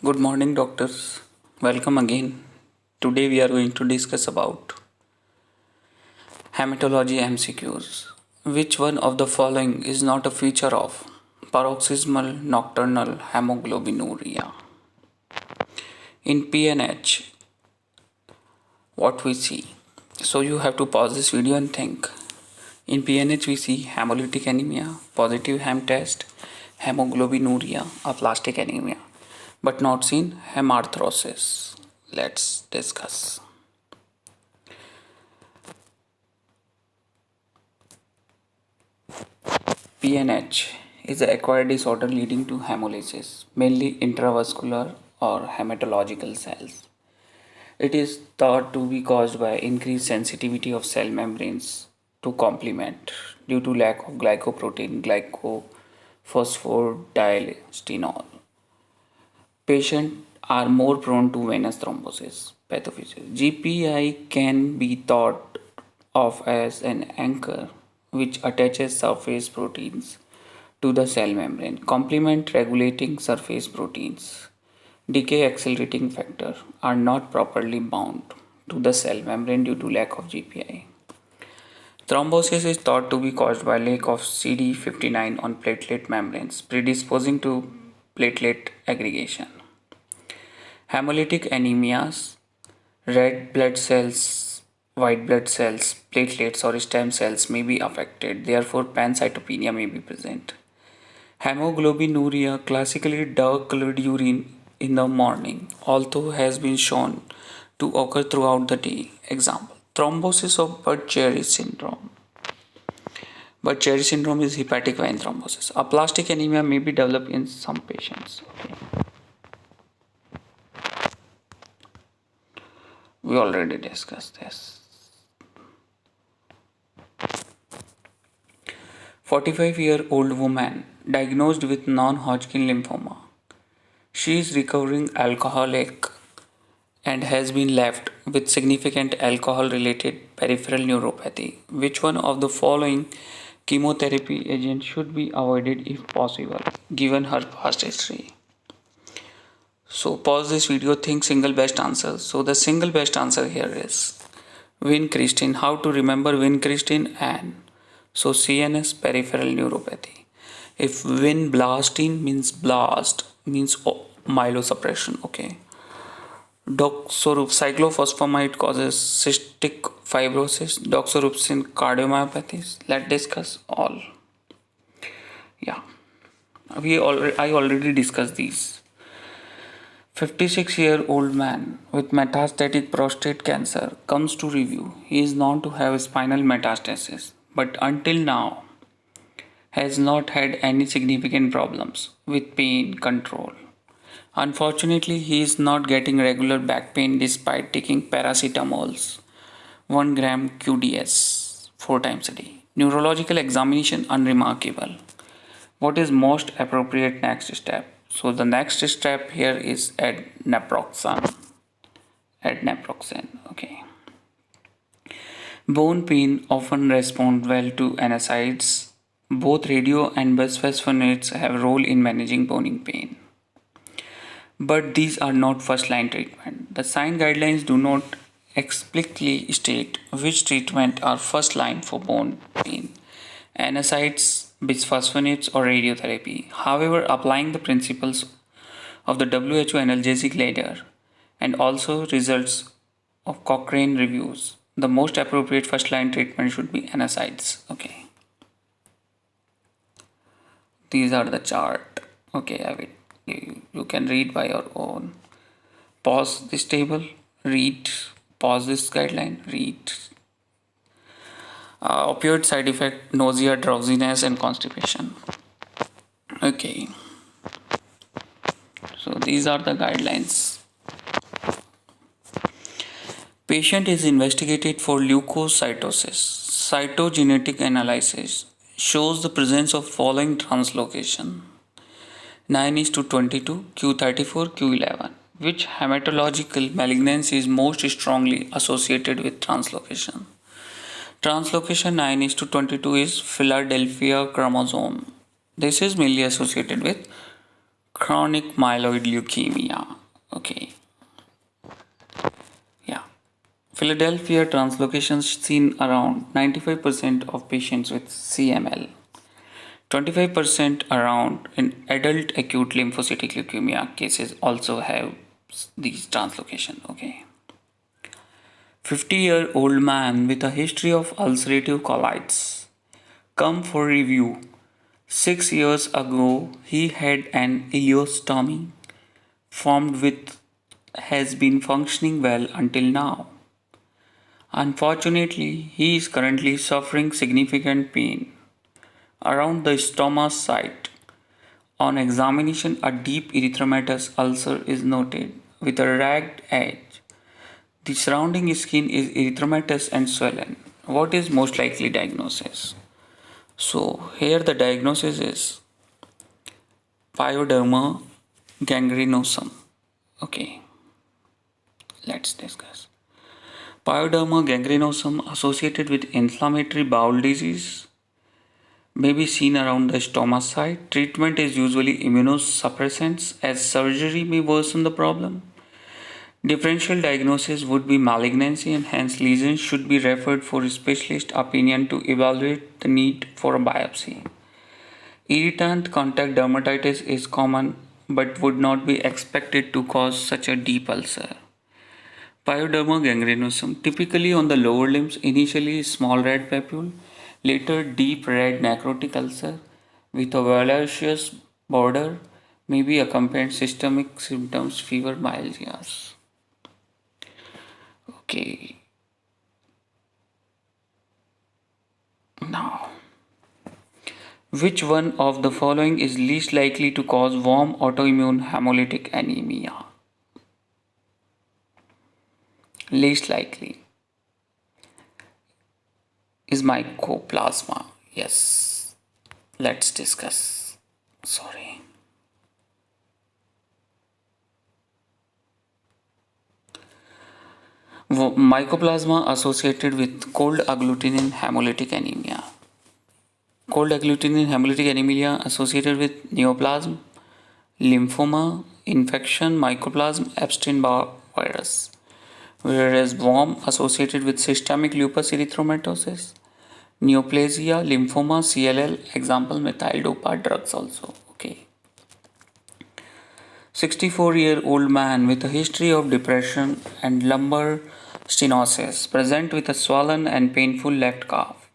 Good morning, doctors. Welcome again. Today we are going to discuss about hematology MCQs. Which one of the following is not a feature of paroxysmal nocturnal hemoglobinuria? In PNH, what we see. So you have to pause this video and think. In PNH, we see hemolytic anemia, positive hem test, hemoglobinuria, aplastic anemia, but not seen hemarthrosis. Let's discuss. PNH is an acquired disorder leading to hemolysis, mainly intravascular or hematological cells. It is thought to be caused by increased sensitivity of cell membranes to complement due to lack of glycoprotein glycophosphodiesterol. Patients are more prone to venous thrombosis pathophysiology. GPI can be thought of as an anchor which attaches surface proteins to the cell membrane. Complement regulating surface proteins, decay accelerating factor are not properly bound to the cell membrane due to lack of GPI. Thrombosis is thought to be caused by lack of CD59 on platelet membranes, predisposing to platelet aggregation. Hemolytic anemias, red blood cells, white blood cells, platelets, or stem cells may be affected, therefore, pancytopenia may be present. Hemoglobinuria, classically dark colored urine in the morning, although has been shown to occur throughout the day. Example: thrombosis of Budd-Chiari syndrome. Budd-Chiari syndrome is hepatic vein thrombosis. Aplastic anemia may be developed in some patients. Okay. We already discussed this. 45-year-old woman diagnosed with non-Hodgkin lymphoma. She is recovering alcoholic and has been left with significant alcohol-related peripheral neuropathy. Which one of the following chemotherapy agents should be avoided if possible, given her past history? So pause this video, think single best answer. So the single best answer here is vincristine. How to remember vincristine? And so CNS peripheral neuropathy. If vinblastine means blast means myelosuppression. Okay. Cyclophosphamide causes cystic fibrosis. Doxorubicin cardiomyopathies. Let's discuss all. Yeah, I already discussed these. 56-year-old man with metastatic prostate cancer comes to review. He is known to have spinal metastasis, but until now has not had any significant problems with pain control. Unfortunately, he is not getting regular back pain despite taking paracetamols 1 gram QDS 4 times a day. Neurological examination unremarkable. What is most appropriate next step? So the next step here is add naproxen. Add naproxen. Okay. Bone pain often respond well to NSAIDs. Both radio and bisphosphonates have a role in managing bone pain. But these are not first line treatment. The SIGN guidelines do not explicitly state which treatment are first line for bone pain. NSAIDs, bisphosphonates, or radiotherapy. However, applying the principles of the WHO analgesic ladder and also results of Cochrane reviews, the most appropriate first line treatment should be NSAIDs. Okay. These are the chart. Okay, you can read by your own. Pause this table, read, pause this guideline, read. Opioid side effect: nausea, drowsiness, and constipation. Okay, so these are the guidelines. Patient is investigated for leukocytosis. Cytogenetic analysis shows the presence of following translocation: 9:22, Q34, Q11. Which hematological malignancy is most strongly associated with translocation? Translocation 9:22 is Philadelphia chromosome. This is mainly associated with Chronic myeloid leukemia. Okay, yeah. Philadelphia translocations seen around 95% of patients with CML. 25% around in adult acute lymphocytic leukemia cases also have these translocation. Okay. 50-year-old man with a history of ulcerative colitis come for review. 6 years ago, he had an ileostomy formed with has been functioning well until now. Unfortunately, he is currently suffering significant pain around the stoma site. On examination, a deep erythematous ulcer is noted with a ragged edge. The surrounding skin is erythematous and swollen. What is most likely diagnosis? So here the diagnosis is pyoderma gangrenosum. Okay, let's discuss. Pyoderma gangrenosum associated with inflammatory bowel disease may be seen around the stoma site. Treatment is usually immunosuppressants as surgery may worsen the problem. Differential diagnosis would be malignancy and hence lesions should be referred for specialist opinion to evaluate the need for a biopsy. Irritant contact dermatitis is common but would not be expected to cause such a deep ulcer. Pyoderma gangrenosum, typically on the lower limbs, initially small red papule, later deep red necrotic ulcer with a violaceous border, may be accompanied systemic symptoms, fever, myalgias. Okay, now which one of the following is least likely to cause warm autoimmune hemolytic anemia? Least likely is mycoplasma. Yes, let's discuss. Sorry. Mycoplasma associated with cold agglutinin hemolytic anemia. Cold agglutinin hemolytic anemia associated with neoplasm, lymphoma, infection, mycoplasma, Epstein-Barr virus. Whereas warm associated with systemic lupus erythematosus, neoplasia, lymphoma, CLL, example methyl dopa drugs also. Okay. 64-year-old man with a history of depression and lumbar stenosis, present with a swollen and painful left calf.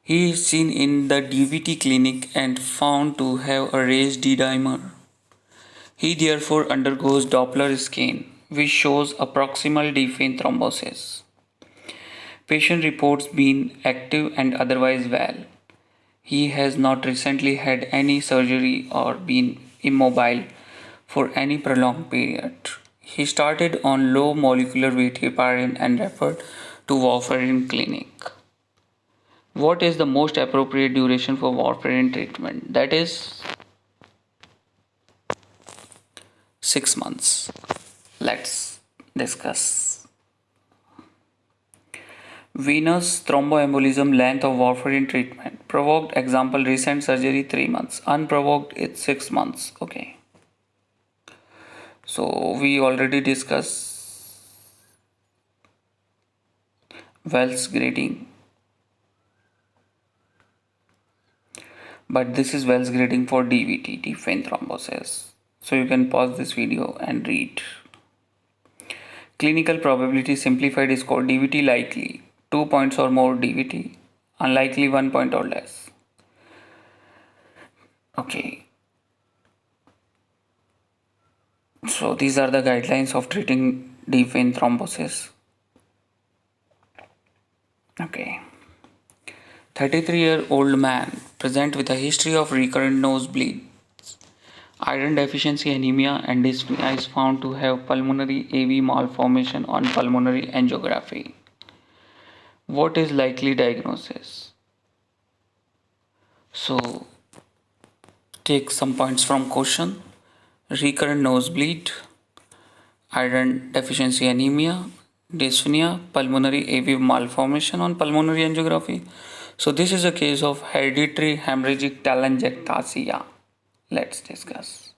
He is seen in the DVT clinic and found to have a raised D dimer. He therefore undergoes Doppler scan, which shows a proximal deep vein thrombosis. Patient reports being active and otherwise well. He has not recently had any surgery or been immobile for any prolonged period. He started on low molecular weight heparin and referred to warfarin clinic. What is the most appropriate duration for warfarin treatment? That is 6 months. Let's discuss. Venous thromboembolism length of warfarin treatment. Provoked example recent surgery 3 months. Unprovoked it's 6 months. Okay. So we already discussed Wells grading. But this is Wells grading for DVT, deep vein thrombosis. So you can pause this video and read. Clinical probability simplified is called DVT likely 2 points or more, DVT unlikely 1 point or less. Okay. So these are the guidelines of treating deep vein thrombosis. Okay. 33-year-old man present with a history of recurrent nosebleed. Iron deficiency anemia and dyspnea is found to have pulmonary AV malformation on pulmonary angiography. What is likely diagnosis? So take some points from question. Recurrent nosebleed, iron deficiency anemia, dyspnea, pulmonary AV malformation on pulmonary angiography. So this is a case of hereditary hemorrhagic telangiectasia. Let's discuss.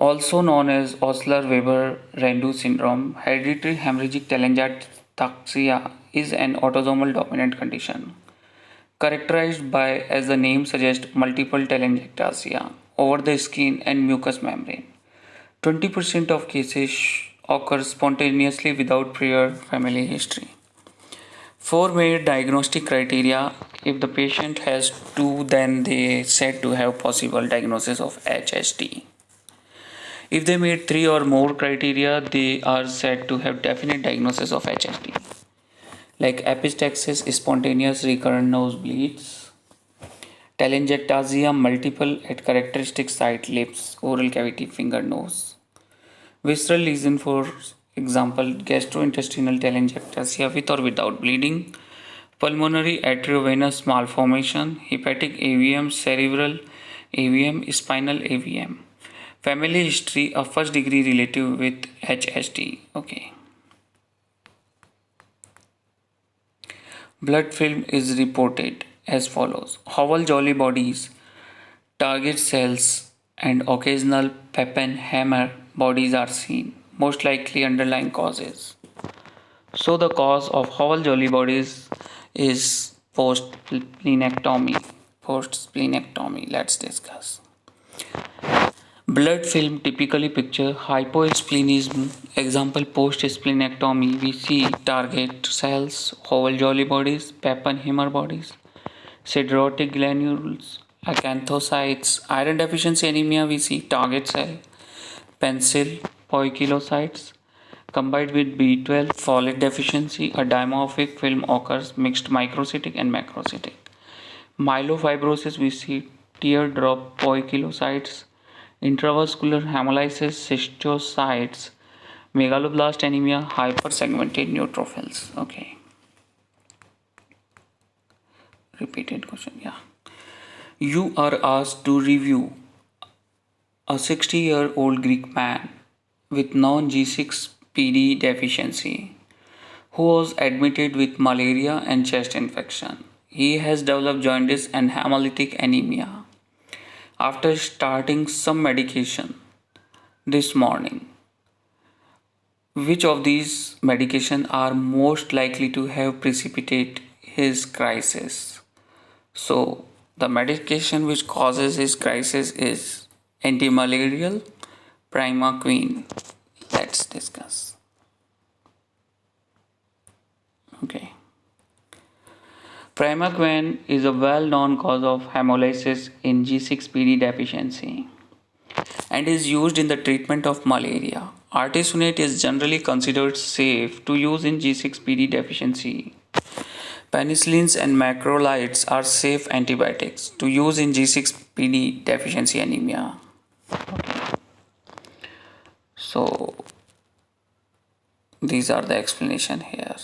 also known as Osler-Weber-Rendu syndrome. Hereditary hemorrhagic telangiectasia is an autosomal dominant condition characterized by, as the name suggests, multiple telangiectasia over the skin and mucous membrane. 20% of cases occur spontaneously without prior family history. Four main diagnostic criteria. If the patient has two, then they said to have possible diagnosis of HST. If they meet three or more criteria, they are said to have definite diagnosis of HST, like epistaxis, spontaneous recurrent nosebleeds, telangiectasia multiple at characteristic site lips, oral cavity, finger, nose, visceral lesion, for example, gastrointestinal telangiectasia with or without bleeding, pulmonary arteriovenous malformation, hepatic AVM, cerebral AVM, spinal AVM. Family history, a first degree relative with HST. Okay. Blood film is reported as follows: Howell Jolly bodies, target cells, and occasional Pappenheimer bodies are seen. Most likely underlying causes. So the cause of Howell Jolly bodies is post-splenectomy. Post-splenectomy. Let's discuss. Blood film typically picture hyposplenism. Example, post-splenectomy, we see target cells, Howell Jolly bodies, Pappenheimer bodies, siderotic granules, acanthocytes. Iron deficiency anemia, we see target cell, pencil, poikilocytes. Combined with B12 folate deficiency, a dimorphic film occurs, mixed microcytic and macrocytic. Myelofibrosis, we see teardrop poikilocytes, intravascular hemolysis, schistocytes, megaloblast anemia, hypersegmented neutrophils. Okay. Repeated question. Yeah. You are asked to review a 60-year-old Greek man with non G6PD deficiency who was admitted with malaria and chest infection. He has developed jaundice and hemolytic anemia after starting some medication this morning. Which of these medications are most likely to have precipitate his crisis? So, the medication which causes his crisis is antimalarial primaquine. Let's discuss. Okay. Primaquine is a well-known cause of hemolysis in G6PD deficiency and is used in the treatment of malaria. Artesunate is generally considered safe to use in G6PD deficiency. Penicillins and macrolides are safe antibiotics to use in G6PD deficiency anemia. Okay. So these are the explanation here.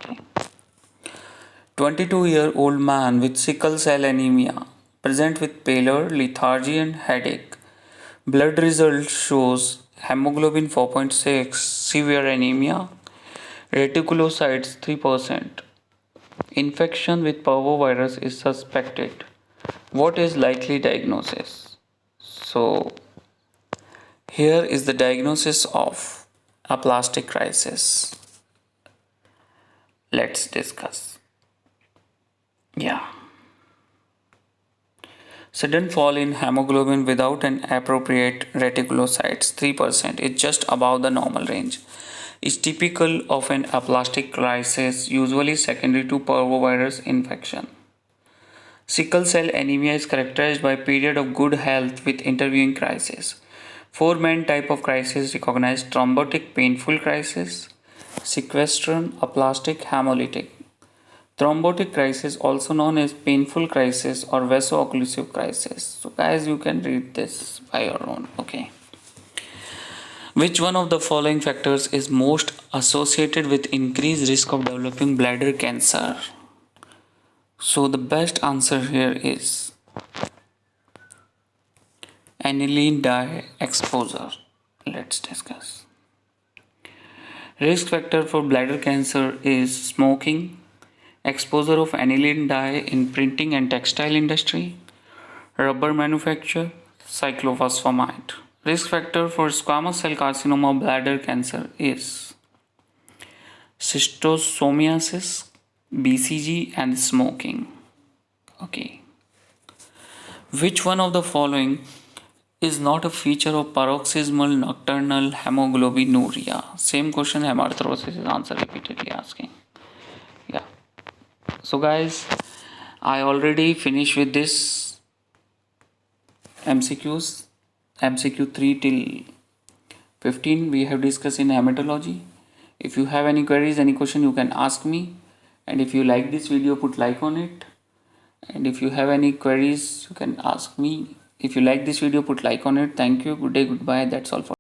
Okay. 22-year-old man with sickle cell anemia present with pallor, lethargy and headache. Blood result shows hemoglobin 4.6, severe anemia, reticulocytes 3%. Infection with parvovirus is suspected. What is likely diagnosis? So here is the diagnosis of aplastic crisis. Let's discuss. Yeah. Sudden fall in hemoglobin without an appropriate reticulocytes 3% is just above the normal range. Is typical of an aplastic crisis, usually secondary to parvovirus infection. Sickle cell anemia is characterized by a period of good health with intervening crisis. Four main type of crisis recognized: thrombotic painful crisis, sequestration, aplastic, hemolytic. Thrombotic crisis, also known as painful crisis or vaso-occlusive crisis. So guys, you can read this by your own. Okay. Which one of the following factors is most associated with increased risk of developing bladder cancer? So the best answer here is aniline dye exposure. Let's discuss. Risk factor for bladder cancer is smoking, exposure of aniline dye in printing and textile industry, rubber manufacture, cyclophosphamide. Risk factor for squamous cell carcinoma bladder cancer is schistosomiasis, BCG, and smoking. Okay. Which one of the following is not a feature of paroxysmal nocturnal hemoglobinuria? Same question hemarthrosis is answer repeatedly asking. Yeah. So guys, I already finished with this MCQs. MCQ 3 till 15 we have discussed in hematology. If you have any queries, any question, you can ask me. And if you like this video, put like on it. And if you have any queries, you can ask me. If you like this video, put like on it. Thank you. Good day. Goodbye. That's all for